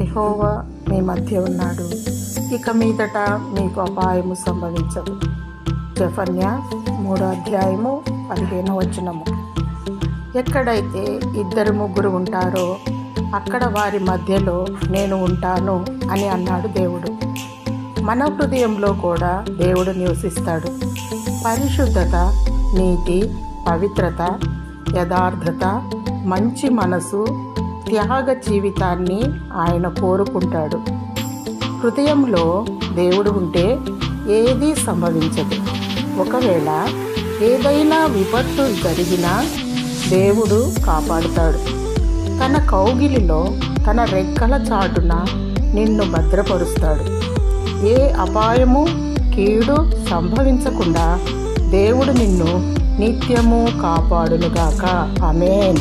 యెహోవా మీ మధ్య ఉన్నాడు, ఇక మీదట మీకు అపాయము సంభవించదు. జెఫన్యా 3:15. ఎక్కడైతే 2-3 ఉంటారో అక్కడ వారి మధ్యలో నేను ఉంటాను అని అన్నాడు దేవుడు. మన హృదయంలో కూడా దేవుడు నివసిస్తాడు. పరిశుద్ధత, నీతి, పవిత్రత, యథార్థత, మంచి మనసు, త్యాగ జీవితాన్ని ఆయన కోరుకుంటాడు. హృదయంలో దేవుడు ఉంటే ఏదీ సంభవించదు. ఒకవేళ ఏదైనా విపత్తు జరిగినా దేవుడు కాపాడుతాడు. తన కౌగిలిలో, తన రెక్కల చాటున నిన్ను భద్రపరుస్తాడు. ఏ అపాయము, కీడు సంభవించకుండా దేవుడు నిన్ను నిత్యము కాపాడునుగాక. ఆమేన్.